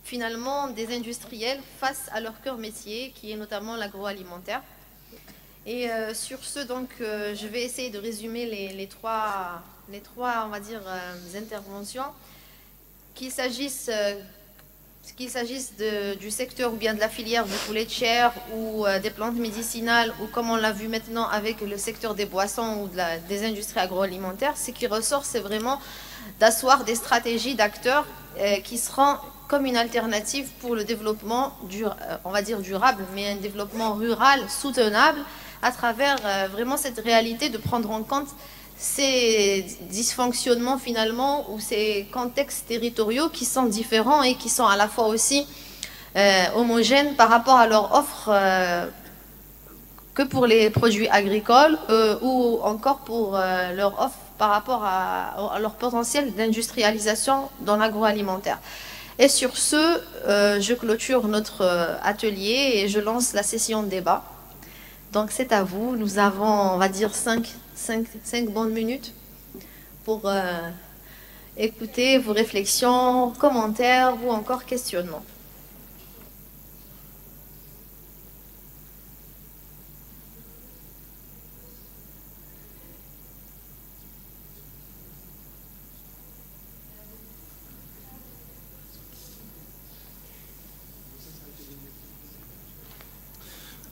finalement des industriels face à leur cœur métier, qui est notamment l'agroalimentaire. Et sur ce, donc, je vais essayer de résumer les trois, on va dire, interventions, qu'il s'agisse du secteur ou bien de la filière du poulet de chair ou des plantes médicinales, ou comme on l'a vu maintenant avec le secteur des boissons ou des industries agroalimentaires, ce qui ressort, c'est vraiment d'asseoir des stratégies d'acteurs qui seront comme une alternative pour le développement, on va dire durable, mais un développement rural soutenable à travers vraiment cette réalité de prendre en compte ces dysfonctionnements finalement ou ces contextes territoriaux qui sont différents et qui sont à la fois aussi homogènes par rapport à leur offre que pour les produits agricoles ou encore pour leur offre par rapport à leur potentiel d'industrialisation dans l'agroalimentaire. Et sur ce, je clôture notre atelier et je lance la session de débat. Donc c'est à vous, nous avons, on va dire, 5 bonnes minutes pour écouter vos réflexions, commentaires ou encore questionnements.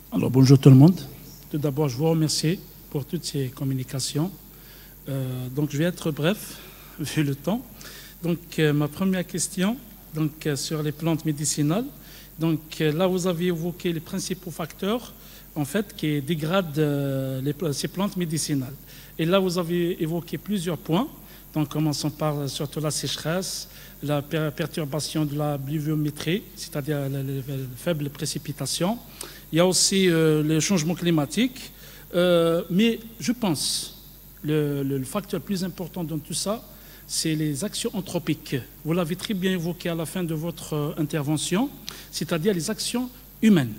Alors bonjour tout le monde. Tout d'abord, je vous remercie pour toutes ces communications. Donc je vais être bref, vu le temps. Donc ma première question sur les plantes médicinales. Donc là, vous avez évoqué les principaux facteurs en fait, qui dégradent ces plantes médicinales. Et là, vous avez évoqué plusieurs points. Donc commençons par surtout la sécheresse, la perturbation de la pluviométrie, c'est-à-dire les faibles précipitations. Il y a aussi le changement climatique. Mais je pense le facteur le plus important dans tout ça, c'est les actions anthropiques. Vous l'avez très bien évoqué à la fin de votre intervention, c'est-à-dire les actions humaines.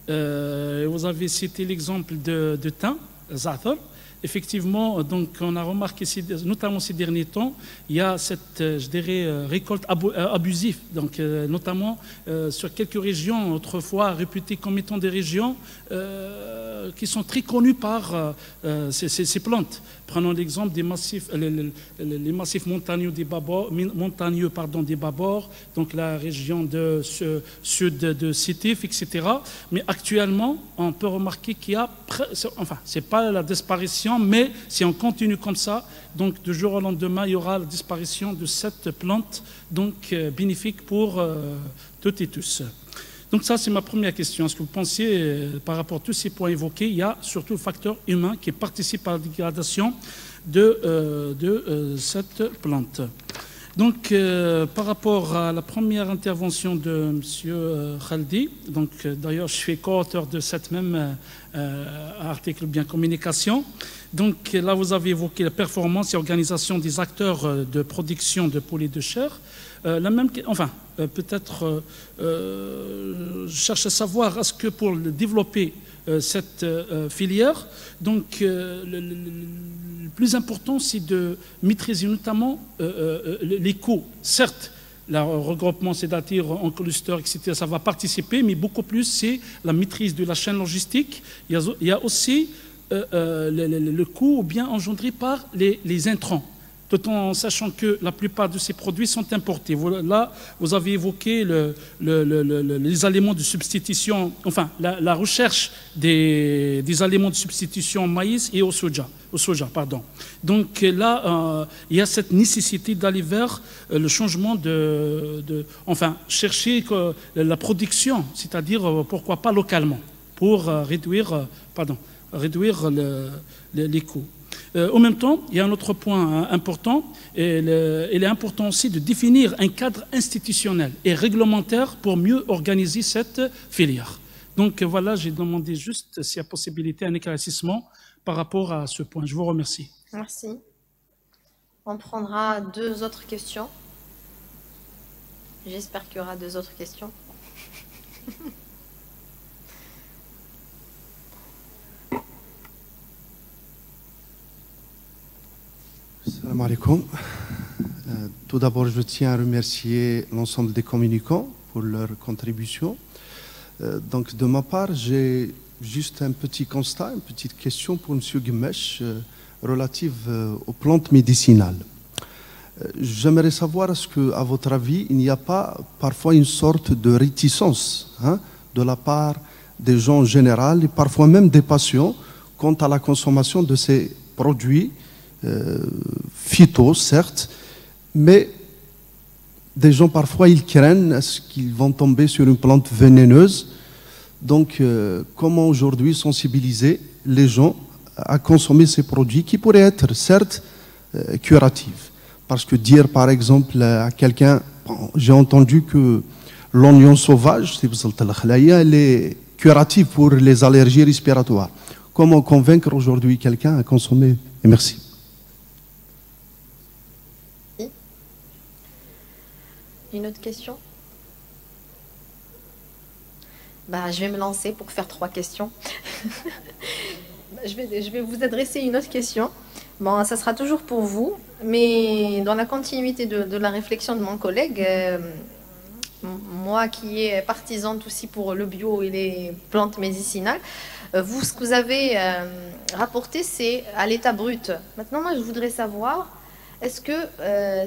Vous avez cité l'exemple de thym, Za'atar. Effectivement, donc on a remarqué, notamment ces derniers temps, il y a cette, je dirais, récolte abusive, donc notamment sur quelques régions autrefois réputées comme étant des régions qui sont très connues par ces plantes. Prenons l'exemple des massifs, les massifs montagneux des Babors, donc la région de sud de Sétif, etc. Mais actuellement, on peut remarquer qu'il y a, enfin, c'est pas la disparition, mais si on continue comme ça, donc du jour au lendemain, il y aura la disparition de cette plante, donc bénéfique pour toutes et tous. Donc ça, c'est ma première question. Est-ce que vous pensez, par rapport à tous ces points évoqués, il y a surtout le facteur humain qui participe à la dégradation de cette plante? Donc, par rapport à la première intervention de M. Khaldi, donc d'ailleurs, je suis co-auteur de cette même article bien communication. Donc là, vous avez évoqué la performance et organisation des acteurs de production de poulet de chair. Peut-être, je cherche à savoir, est-ce que pour développer cette filière, donc le plus important, c'est de maîtriser notamment les coûts. Certes, le regroupement, c'est-à-dire en cluster, etc., ça va participer, mais beaucoup plus, c'est la maîtrise de la chaîne logistique. Il y a aussi le coût bien engendré par les intrants, tout en sachant que la plupart de ces produits sont importés. Là, vous avez évoqué les aliments de substitution, enfin, la recherche des aliments de substitution au maïs et au soja. Donc là, il y a cette nécessité d'aller vers le changement enfin, chercher la production, c'est-à-dire, pourquoi pas localement, pour réduire les coûts. En même temps, il y a un autre point important, et il est important aussi de définir un cadre institutionnel et réglementaire pour mieux organiser cette filière. Donc voilà, j'ai demandé juste s'il y a possibilité un éclaircissement par rapport à ce point. Je vous remercie. Merci. On prendra 2 autres questions. J'espère qu'il y aura 2 autres questions. Salam alaikum. Tout d'abord, je tiens à remercier l'ensemble des communicants pour leur contribution. Donc, de ma part, j'ai juste un petit constat, une petite question pour M. Guimèche relative aux plantes médicinales. J'aimerais savoir, est-ce qu'à votre avis, il n'y a pas parfois une sorte de réticence de la part des gens en général et parfois même des patients quant à la consommation de ces produits phyto, certes, mais des gens parfois ils craignent, est-ce qu'ils vont tomber sur une plante vénéneuse? Donc comment aujourd'hui sensibiliser les gens à consommer ces produits qui pourraient être certes curatifs? Parce que dire par exemple à quelqu'un, j'ai entendu que l'oignon sauvage, elle est curative pour les allergies respiratoires. Comment convaincre aujourd'hui quelqu'un à consommer? Et merci. Une autre question? Je vais me lancer pour faire 3 questions. je vais vous adresser une autre question. Bon, ça sera toujours pour vous, mais dans la continuité de la réflexion de mon collègue, moi qui est partisane aussi pour le bio et les plantes médicinales, vous, ce que vous avez rapporté, c'est à l'état brut. Maintenant, moi, je voudrais savoir, est-ce que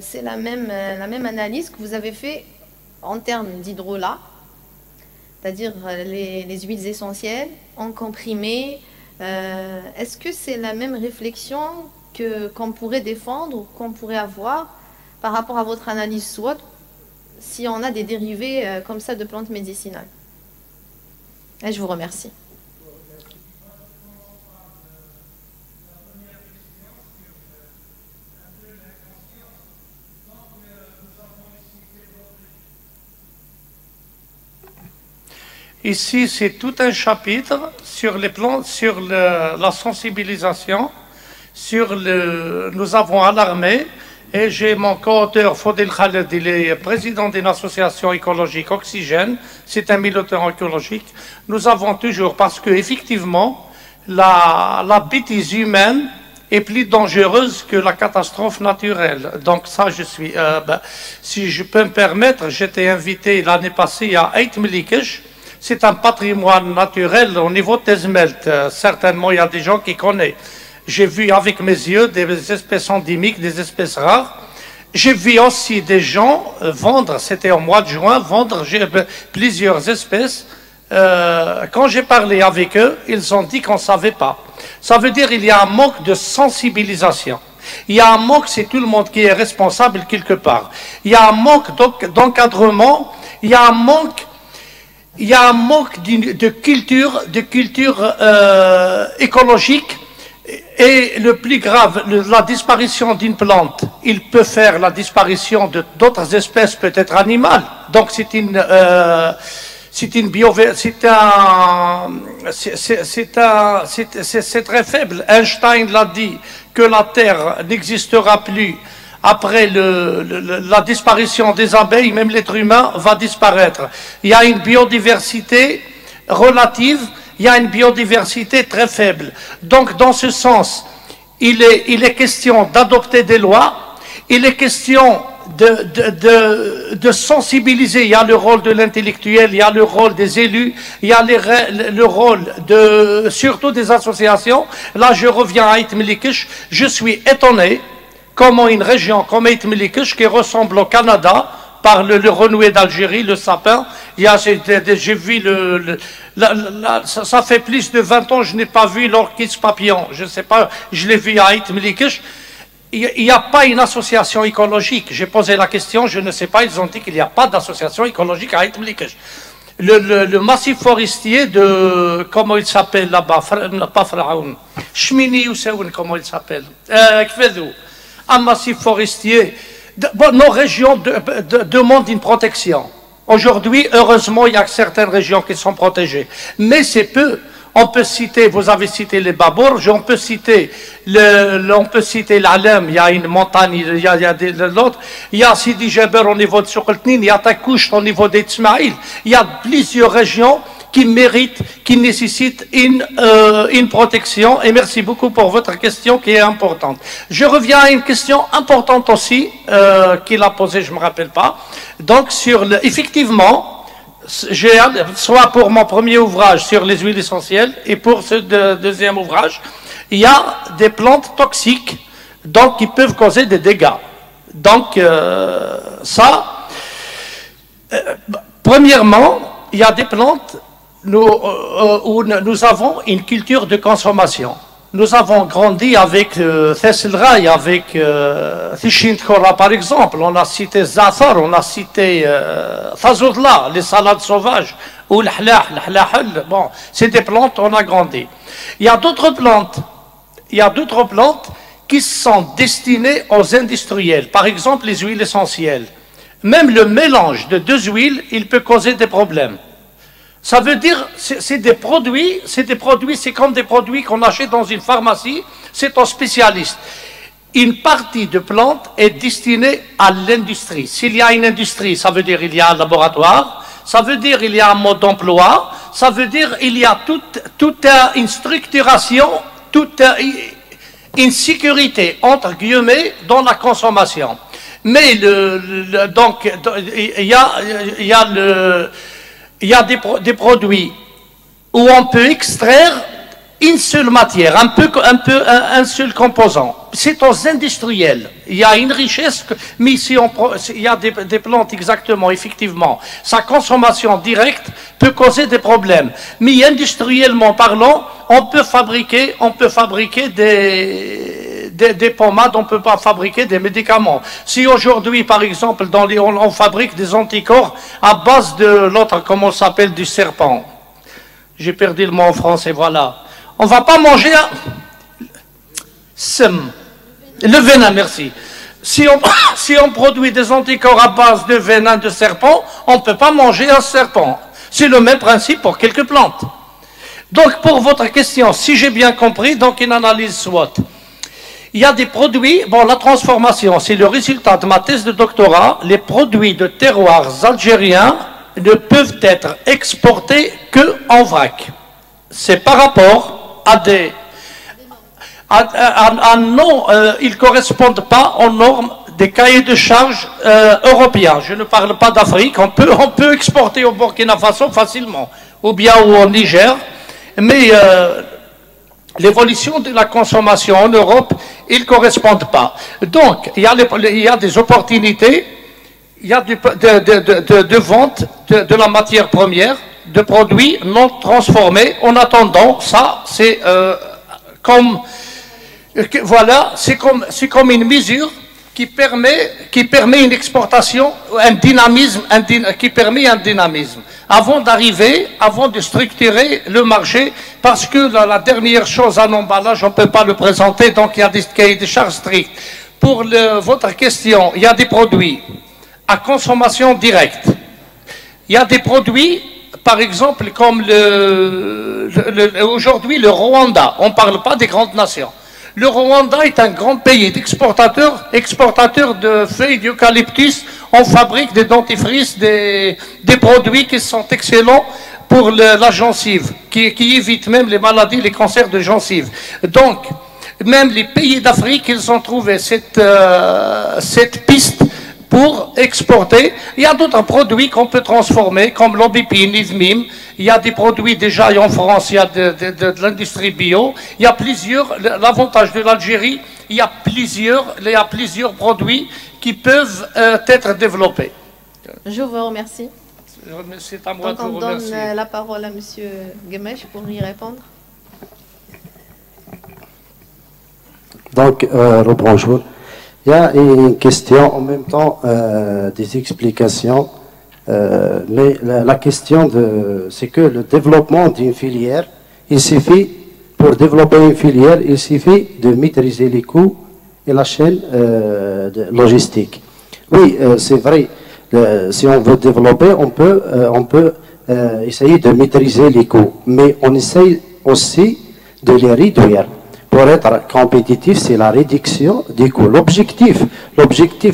c'est la même analyse que vous avez fait en termes d'hydrolat, c'est-à-dire les huiles essentielles en comprimé? Est-ce que c'est la même réflexion qu'on pourrait défendre ou qu'on pourrait avoir par rapport à votre analyse SWOT si on a des dérivés comme ça de plantes médicinales? Et je vous remercie. Ici, c'est tout un chapitre sur les plans, sur la sensibilisation, nous avons alarmé, et j'ai mon co-auteur Fodil Khaled, il est président d'une association écologique Oxygène, c'est un militant écologique. Nous avons toujours, parce que effectivement, la bêtise humaine est plus dangereuse que la catastrophe naturelle. Donc ça, je suis, si je peux me permettre, j'étais invité l'année passée à Ait Melikesh. C'est un patrimoine naturel au niveau de Tezmelt. Certainement, il y a des gens qui connaissent. J'ai vu avec mes yeux des espèces endémiques, des espèces rares. J'ai vu aussi des gens vendre, c'était au mois de juin, vendre plusieurs espèces. Quand j'ai parlé avec eux, ils ont dit qu'on ne savait pas. Ça veut dire qu'il y a un manque de sensibilisation. Il y a un manque, c'est tout le monde qui est responsable quelque part. Il y a un manque d'encadrement, il y a un manque de culture écologique. Et le plus grave, la disparition d'une plante, il peut faire la disparition d'autres espèces, peut-être animales. Donc c'est très faible. Einstein l'a dit que la Terre n'existera plus après la disparition des abeilles, même l'être humain va disparaître. Il y a une biodiversité relative, il y a une biodiversité très faible. Donc, dans ce sens, il est question d'adopter des lois, il est question de sensibiliser. Il y a le rôle de l'intellectuel, il y a le rôle des élus, il y a le rôle surtout des associations. Là, je reviens à Ait Melikesh, je suis étonné comment une région comme Ait Melikesh, qui ressemble au Canada, par le renoué d'Algérie, le sapin. J'ai vu ça fait plus de 20 ans, je n'ai pas vu l'orchis papillon. Je ne sais pas, je l'ai vu à Ait Melikesh. Il n'y a pas une association écologique. J'ai posé la question, je ne sais pas, ils ont dit qu'il n'y a pas d'association écologique à Ait Melikesh. Le massif forestier de, comment il s'appelle là-bas, pas Pharaon, Chmini ou Seoun, comment il s'appelle, un massif forestier. Nos régions demandent une protection. Aujourd'hui, heureusement, il y a certaines régions qui sont protégées. Mais c'est peu. On peut citer, vous avez cité les Babourges, on peut citer l'Alem, il y a une montagne, il y a l'autre, il y a Sidi Jaber au niveau de Soukeltnin, il y a Takouch au niveau d'Etsmaïl. Il y a plusieurs régions qui méritent, qui nécessitent une protection. Et merci beaucoup pour votre question qui est importante. Je reviens à une question importante aussi, qu'il a posée, je ne me rappelle pas. Donc, effectivement, soit pour mon premier ouvrage sur les huiles essentielles et pour ce deuxième ouvrage, il y a des plantes toxiques donc qui peuvent causer des dégâts. Donc premièrement, il y a des plantes où nous avons une culture de consommation. Nous avons grandi avec Thesselraï, avec Thishint-Khora par exemple, on a cité Zathar, on a cité Thazoudla, les salades sauvages, ou l'hlahal, bon, c'est des plantes, on a grandi. Il y a d'autres plantes qui sont destinées aux industriels, par exemple les huiles essentielles. Même le mélange de deux huiles, il peut causer des problèmes. Ça veut dire, c'est des produits, c'est comme des produits qu'on achète dans une pharmacie, c'est un spécialiste. Une partie de plante est destinée à l'industrie. S'il y a une industrie, ça veut dire qu'il y a un laboratoire, ça veut dire qu'il y a un mode d'emploi, ça veut dire qu'il y a toute une structuration, toute une sécurité, entre guillemets, dans la consommation. Mais donc, il y a des produits où on peut extraire une seule matière, un seul composant. C'est aux industriels. Il y a une richesse, mais ici il y a des plantes exactement, effectivement. Sa consommation directe peut causer des problèmes. Mais industriellement parlant, on peut fabriquer des pommades, on ne peut pas fabriquer des médicaments. Si aujourd'hui, par exemple, on fabrique des anticorps à base de l'autre, comment ça s'appelle, du serpent. J'ai perdu le mot en français, voilà. On ne va pas manger le venin, merci. Si on produit des anticorps à base de venin de serpent, on ne peut pas manger un serpent. C'est le même principe pour quelques plantes. Donc, pour votre question, si j'ai bien compris, donc une analyse SWOT. Il y a des produits, bon, la transformation, c'est le résultat de ma thèse de doctorat. Les produits de terroirs algériens ne peuvent être exportés qu'en vrac. C'est par rapport à non, ils ne correspondent pas aux normes des cahiers de charges européens. Je ne parle pas d'Afrique, on peut exporter au Burkina Faso facilement, ou bien au Niger, mais l'évolution de la consommation en Europe, ils ne correspondent pas. Donc, il y a des opportunités, il y a de vente de la matière première, de produits non transformés. En attendant, ça, c'est comme une mesure qui permet une exportation, un dynamisme, qui permet un dynamisme. Avant de structurer le marché, parce que la dernière chose à l'emballage, on ne peut pas le présenter, donc il y a des cahiers de charges stricts. Pour votre question, il y a des produits à consommation directe. Il y a des produits, par exemple, comme aujourd'hui le Rwanda. On ne parle pas des grandes nations. Le Rwanda est un grand pays exportateur de feuilles d'eucalyptus. On fabrique des dentifrices, des produits qui sont excellents pour la gencive, qui évitent même les maladies, les cancers de gencive. Donc, même les pays d'Afrique, ils ont trouvé cette piste pour exporter. Il y a d'autres produits qu'on peut transformer, comme l'Obipine, l'Izmim. Il y a des produits déjà en France, il y a de l'industrie bio. Il y a l'avantage de l'Algérie, il y a plusieurs produits qui peuvent être développés. Je vous remercie. C'est à moi de vous remercier. Donc on donne la parole à M. Guemesh pour y répondre. Donc, bonjour. Il y a une question, en même temps des explications, mais la question, c'est que le développement d'une filière, pour développer une filière, il suffit de maîtriser les coûts et la chaîne logistique. Oui, c'est vrai, si on veut développer, on peut essayer de maîtriser les coûts, mais on essaye aussi de les réduire. Pour être compétitif, c'est la réduction des coûts. L'objectif,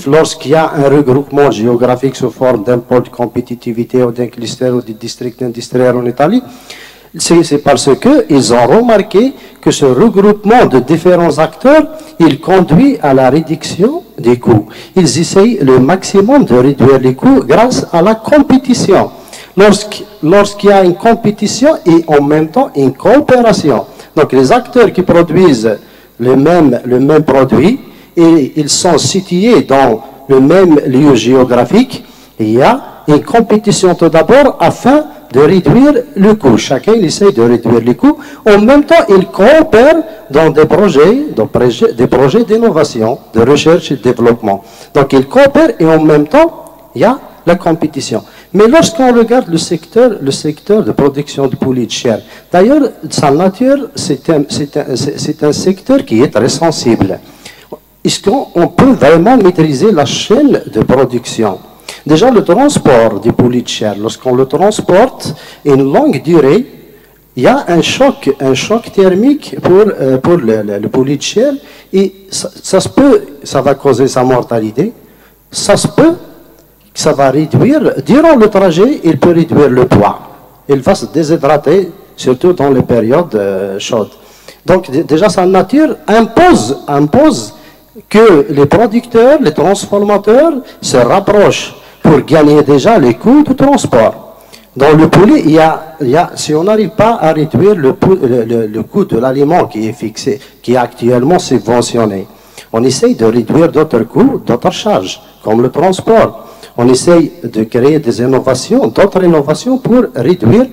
lorsqu'il y a un regroupement géographique sous forme d'un pôle de compétitivité ou d'un cluster ou d'un district industriel en Italie, c'est parce qu'ils ont remarqué que ce regroupement de différents acteurs, il conduit à la réduction des coûts. Ils essayent le maximum de réduire les coûts grâce à la compétition. Lorsqu'il y a une compétition et en même temps une coopération. Donc les acteurs qui produisent le même produit et ils sont situés dans le même lieu géographique, il y a une compétition tout d'abord afin de réduire le coût. Chacun il essaie de réduire les coûts. En même temps, ils coopèrent dans des projets d'innovation, de recherche et de développement. Donc ils coopèrent et en même temps, il y a la compétition. Mais lorsqu'on regarde le secteur de production de poulet de chair, d'ailleurs, sa nature, c'est un secteur qui est très sensible. Est-ce qu'on peut vraiment maîtriser la chaîne de production? Déjà, le transport du poulet de chair, lorsqu'on le transporte une longue durée, il y a un choc thermique pour le poulet de chair et ça va causer sa mortalité. Ça va réduire, durant le trajet, il peut réduire le poids. Il va se déshydrater, surtout dans les périodes chaudes. Donc déjà, sa nature impose que les producteurs, les transformateurs se rapprochent pour gagner déjà les coûts de transport. Dans le poulet, si on n'arrive pas à réduire le coût de l'aliment qui est fixé, qui est actuellement subventionné, on essaye de réduire d'autres coûts, d'autres charges, comme le transport. On essaye de créer des innovations, d'autres innovations pour réduire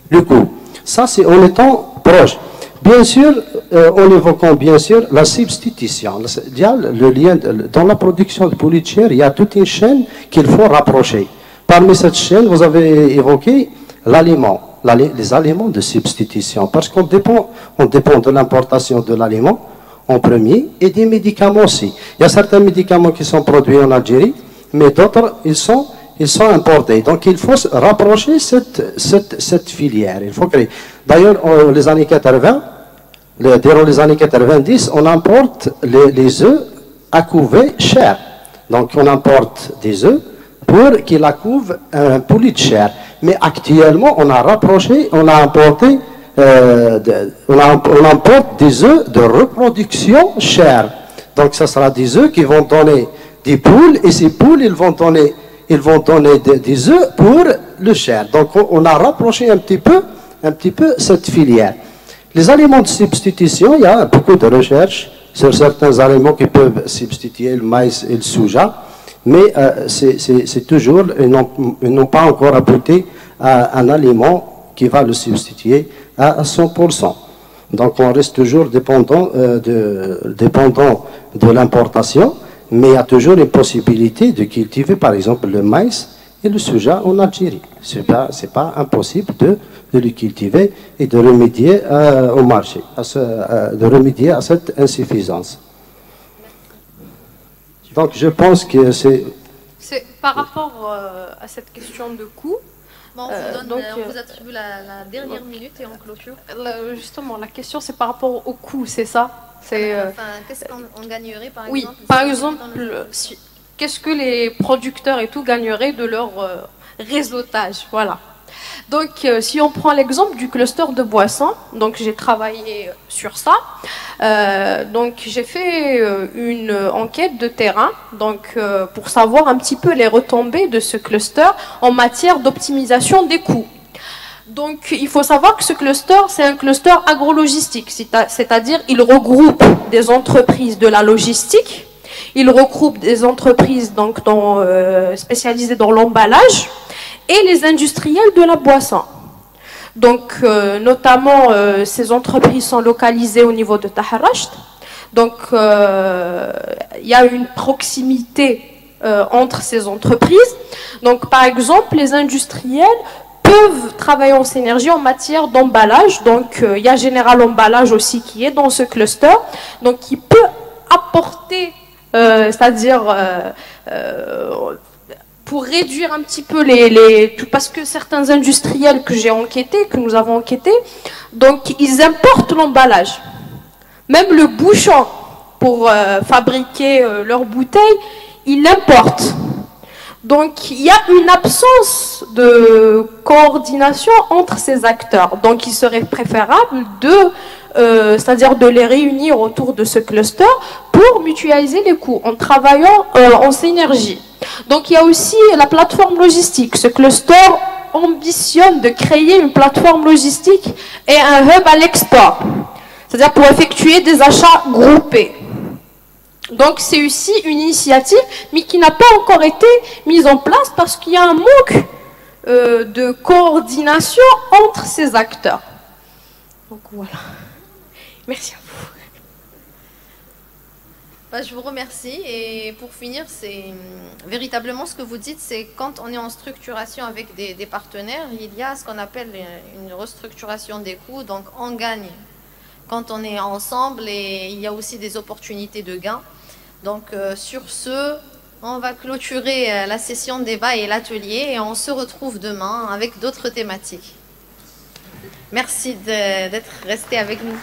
le coût. Ça, c'est en étant proche. Bien sûr, en évoquant bien sûr la substitution. Il y a le lien, dans la production de poulet de chair, il y a toute une chaîne qu'il faut rapprocher. Parmi cette chaîne, vous avez évoqué l'aliment, les aliments de substitution, parce qu'on dépend de l'importation de l'aliment en premier et des médicaments aussi. Il y a certains médicaments qui sont produits en Algérie, mais d'autres, ils sont importés. Donc, il faut rapprocher cette filière. Il faut créer. D'ailleurs, les années 80, durant les années 90, on importe les œufs à couver cher. Donc, on importe des œufs pour qu'ils accouvent un poulet de chair. Mais actuellement, on a rapproché, on a importé, on importe des œufs de reproduction chère. Donc, ce sera des œufs qui vont donner des poules, et ces poules, ils vont donner des œufs pour le chair. Donc, on a rapproché un petit peu cette filière. Les aliments de substitution, il y a beaucoup de recherches sur certains aliments qui peuvent substituer le maïs et le soja, mais c'est toujours, ils n'ont pas encore abouti à un aliment qui va le substituer à 100%. Donc, on reste toujours dépendant de l'importation. Mais il y a toujours une possibilité de cultiver, par exemple, le maïs et le soja en Algérie. Ce n'est pas impossible de le cultiver et de remédier au marché, de remédier à cette insuffisance. Donc, je pense que c'est... Par rapport à cette question de coût, bon, on vous attribue la dernière minute et on clôture. Justement, la question, c'est par rapport au coût, c'est ça? Qu'est-ce qu'on gagnerait par exemple? Oui, par exemple, qu'est-ce que les producteurs et tout gagneraient de leur réseautage? Voilà. Donc, si on prend l'exemple du cluster de boissons, donc j'ai travaillé sur ça. Donc, j'ai fait une enquête de terrain, donc pour savoir un petit peu les retombées de ce cluster en matière d'optimisation des coûts. Donc, il faut savoir que ce cluster, c'est un cluster agrologistique, c'est-à-dire il regroupe des entreprises de la logistique, il regroupe des entreprises donc, spécialisées dans l'emballage et les industriels de la boisson. Donc, notamment, ces entreprises sont localisées au niveau de Taharasht. Donc, il y a une proximité entre ces entreprises. Donc, par exemple, les industriels peuvent travailler en synergie en matière d'emballage. Donc, il y a Général Emballage aussi qui est dans ce cluster. Donc, qui peut apporter, c'est-à-dire pour réduire un petit peu parce que certains industriels que nous avons enquêtés, donc ils importent l'emballage. Même le bouchon pour fabriquer leurs bouteilles, ils l'importent. Donc, il y a une absence de coordination entre ces acteurs. Donc, il serait préférable c'est-à-dire de les réunir autour de ce cluster pour mutualiser les coûts en travaillant en synergie. Donc, il y a aussi la plateforme logistique. Ce cluster ambitionne de créer une plateforme logistique et un hub à l'export, c'est-à-dire pour effectuer des achats groupés. Donc c'est aussi une initiative, mais qui n'a pas encore été mise en place parce qu'il y a un manque de coordination entre ces acteurs. Donc voilà. Merci à vous. Bah, je vous remercie. Et pour finir, c'est véritablement ce que vous dites, c'est quand on est en structuration avec des partenaires, il y a ce qu'on appelle une restructuration des coûts. Donc on gagne quand on est ensemble et il y a aussi des opportunités de gain. Donc sur ce, on va clôturer la session de débat et l'atelier et on se retrouve demain avec d'autres thématiques. Merci d'être resté avec nous.